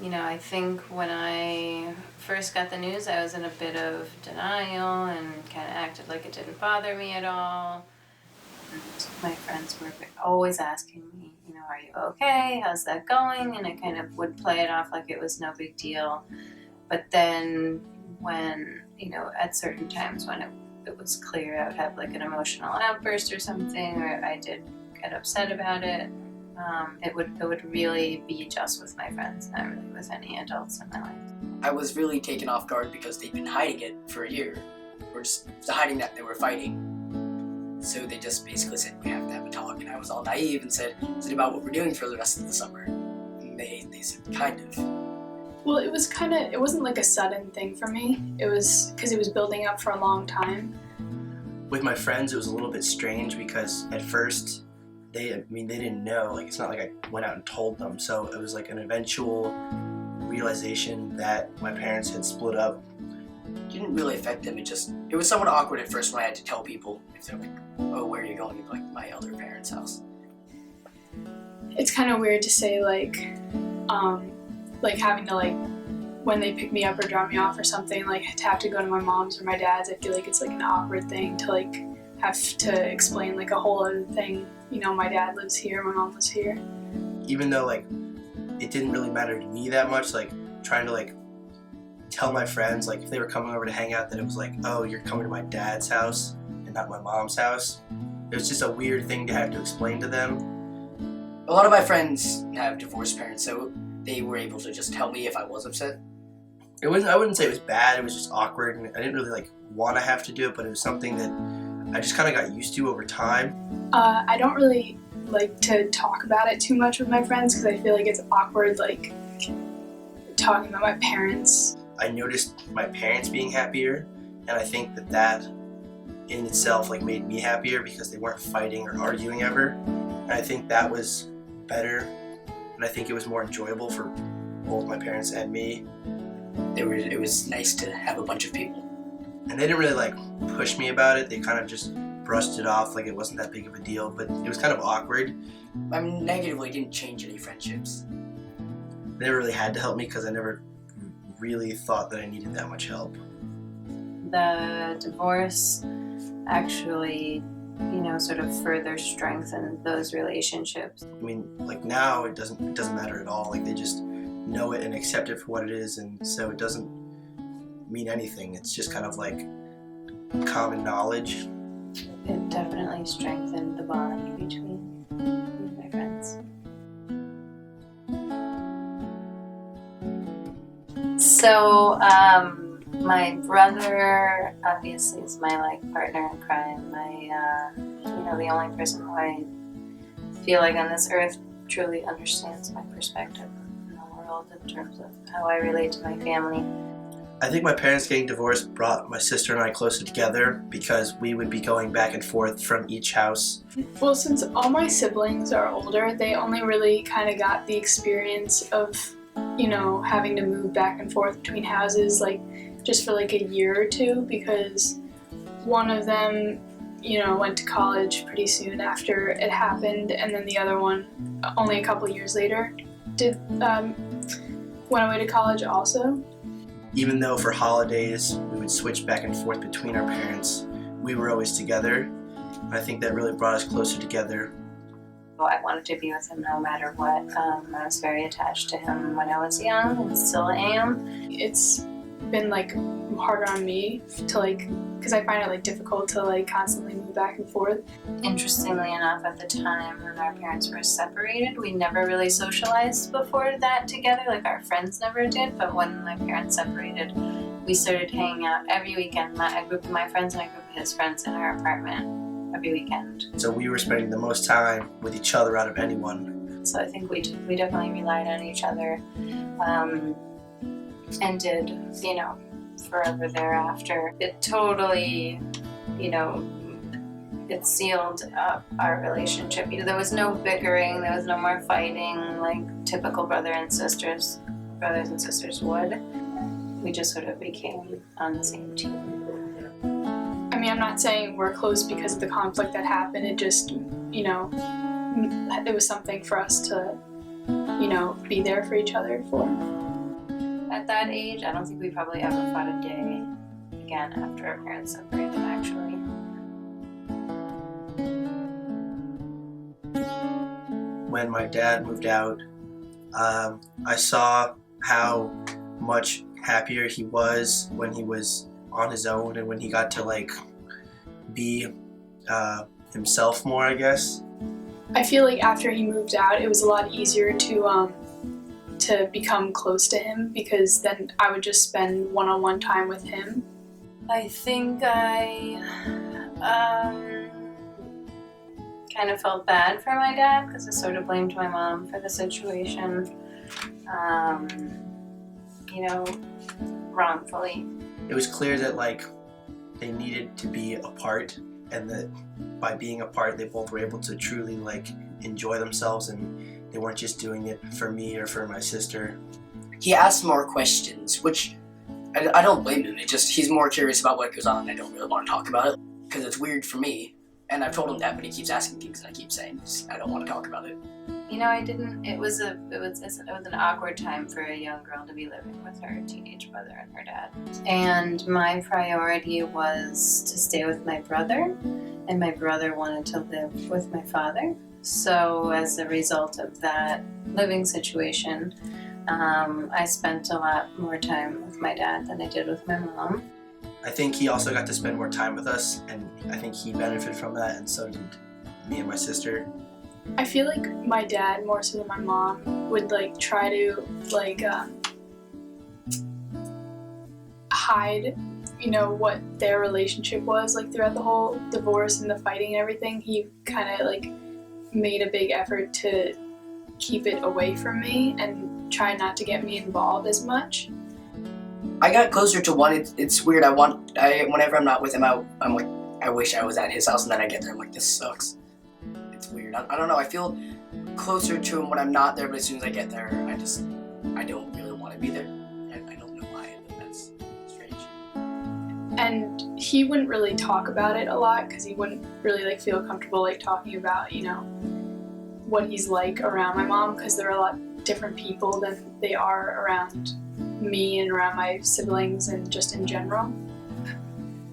I think when I first got the news, I was in a bit of denial and kind of acted like it didn't bother me at all. And my friends were always asking me, are you okay? How's that going? And I kind of would play it off like it was no big deal. But then when, at certain times when it was clear I would have like an emotional outburst or something, or I did get upset about it, it would really be just with my friends, not really with any adults in my life. I was really taken off guard because they'd been hiding it for a year, or just hiding that they were fighting. So they just basically said, we have to have a talk, and I was all naive and said, is it about what we're doing for the rest of the summer? And they said, kind of. Well, it wasn't like a sudden thing for me. It was because it was building up for a long time. With my friends, it was a little bit strange because at first, they didn't know. Like, it's not like I went out and told them. So it was like an eventual realization that my parents had split up. It didn't really affect them. It was somewhat awkward at first when I had to tell people. If they're like, oh, where are you going? Like, my other parents' house. It's kind of weird to say, like having to, when they pick me up or drop me off or something, to have to go to my mom's or my dad's. I feel like it's, an awkward thing to, have to explain, a whole other thing. My dad lives here, my mom lives here. Even though, it didn't really matter to me that much, trying to, tell my friends, if they were coming over to hang out, that it was oh, you're coming to my dad's house and not my mom's house. It was just a weird thing to have to explain to them. A lot of my friends have divorced parents, so they were able to just tell me if I was upset. I wouldn't say it was bad, it was just awkward, and I didn't really, want to have to do it, but it was something that I just kind of got used to over time. I don't really like to talk about it too much with my friends because I feel like it's awkward, talking about my parents. I noticed my parents being happier, and I think that in itself made me happier because they weren't fighting or arguing ever. And I think that was better, and I think it was more enjoyable for both my parents and me. It was nice to have a bunch of people. And they didn't really push me about it. They kind of just brushed it off like it wasn't that big of a deal, but it was kind of awkward. I negatively didn't change any friendships. They never really had to help me because I never really thought that I needed that much help. The divorce actually, sort of further strengthened those relationships. Now it doesn't matter at all. They just know it and accept it for what it is, and so it doesn't mean anything. It's just kind of common knowledge. It definitely strengthened the bond between me and my friends. So, my brother obviously is my partner in crime. The only person who I feel on this earth truly understands my perspective in the world in terms of how I relate to my family. I think my parents getting divorced brought my sister and I closer together because we would be going back and forth from each house. Well, since all my siblings are older, they only really kind of got the experience of, having to move back and forth between houses, just for a year or two, because one of them, went to college pretty soon after it happened, and then the other one, only a couple years later, went away to college also. Even though for holidays we would switch back and forth between our parents, we were always together. I think that really brought us closer together. I wanted to be with him no matter what. I was very attached to him when I was young and still am. It's been harder on me to because I find it difficult to constantly move back and forth. Interestingly enough, at the time when our parents were separated, we never really socialized before that together. Our friends never did, but when my parents separated, we started hanging out every weekend. A group of my friends and a group of his friends in our apartment every weekend. So we were spending the most time with each other out of anyone. So I think we definitely relied on each other, and did, forever thereafter. It totally, it sealed up our relationship. There was no bickering, there was no more fighting like typical brothers and sisters would. We just sort of became on the same team. I'm not saying we're close because of the conflict that happened. It just, it was something for us to, be there for each other for. at that age. I don't think we probably ever fought a day again after our parents separated, actually. When my dad moved out, I saw how much happier he was when he was on his own and when he got to like be himself more, I guess. I feel like after he moved out, it was a lot easier to become close to him because then I would just spend one-on-one time with him. I think I kind of felt bad for my dad because I sort of blamed my mom for the situation, wrongfully. It was clear that like they needed to be apart, and that by being apart, they both were able to truly like enjoy themselves, and they weren't just doing it for me or for my sister. He asked more questions, which I don't blame him. He's more curious about what goes on, and I don't really want to talk about it because it's weird for me. And I've told him that, but he keeps asking things, and I keep saying I don't want to talk about it. I didn't. It was an awkward time for a young girl to be living with her teenage brother and her dad. And my priority was to stay with my brother, and my brother wanted to live with my father. So as a result of that living situation, I spent a lot more time with my dad than I did with my mom. I think he also got to spend more time with us, and I think he benefited from that, and so did me and my sister. I feel like my dad, more so than my mom, would like try to like hide, what their relationship was like throughout the whole divorce and the fighting and everything. He kind of like made a big effort to keep it away from me and try not to get me involved as much. I got closer to one. It's weird. Whenever I'm not with him, I'm like, I wish I was at his house, and then I get there, I'm like, this sucks. It's weird. I don't know. I feel closer to him when I'm not there, but as soon as I get there, I don't really want to be there. I don't know why, but that's strange. And he wouldn't really talk about it a lot because he wouldn't really like feel comfortable like talking about, what he's like around my mom because they're a lot different people than they are around me and around my siblings and just in general.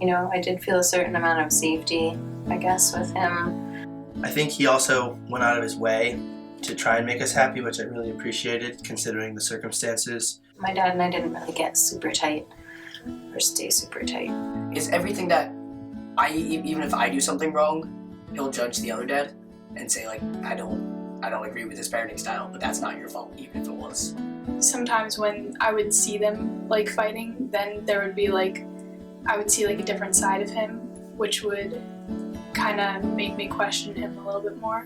I did feel a certain amount of safety, I guess, with him. I think he also went out of his way to try and make us happy, which I really appreciated considering the circumstances. My dad and I didn't really get super tight or stay super tight. Is everything that even if I do something wrong, he'll judge the other dad and say like, I don't agree with his parenting style, but that's not your fault, even if it was. Sometimes when I would see them like fighting, then there would be like, I would see like a different side of him, which would kind of make me question him a little bit more.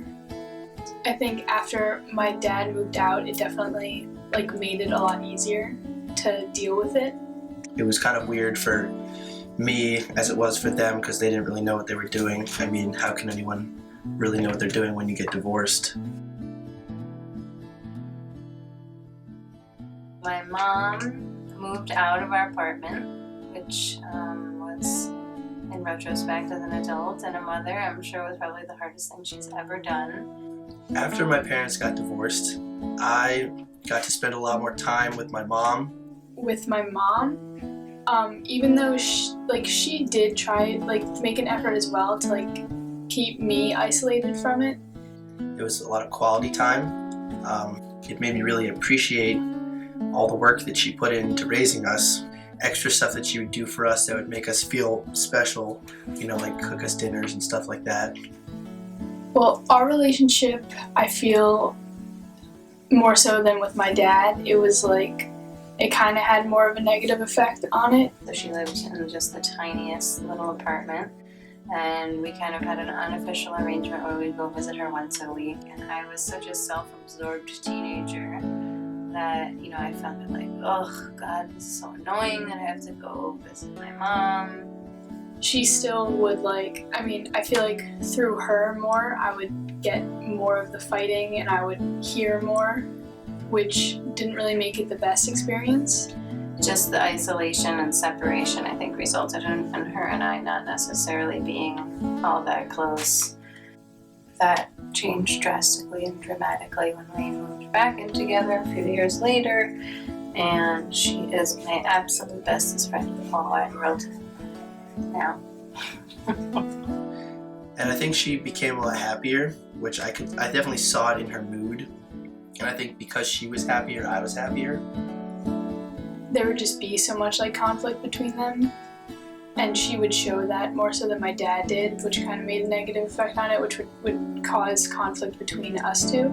I think after my dad moved out, it definitely like made it a lot easier to deal with it. It was kind of weird for me as it was for them because they didn't really know what they were doing. I mean, how can anyone really know what they're doing when you get divorced? My mom moved out of our apartment, which was, in retrospect, as an adult and a mother, I'm sure was probably the hardest thing she's ever done. After my parents got divorced, I got to spend a lot more time with my mom. With my mom, even though she did try like make an effort as well to like keep me isolated from it. It was a lot of quality time. It made me really appreciate all the work that she put into raising us. Extra stuff that she would do for us that would make us feel special, like cook us dinners and stuff like that. Well, our relationship, I feel more so than with my dad, it was like it kind of had more of a negative effect on it. So she lived in just the tiniest little apartment, and we kind of had an unofficial arrangement where we'd go visit her once a week. And I was such a self-absorbed teenager that, I found it like, oh God, this is so annoying that I have to go visit my mom. She still would I feel like through her more, I would get more of the fighting and I would hear more, which didn't really make it the best experience. Just the isolation and separation, I think, resulted in her and I not necessarily being all that close. That changed drastically and dramatically when we moved back in together a few years later, and she is my absolute bestest friend in the whole wide world now. And I think she became a lot happier, which I definitely saw it in her mood. And I think because she was happier, I was happier. There would just be so much like conflict between them, and she would show that more so than my dad did, which kind of made a negative effect on it, which would cause conflict between us two.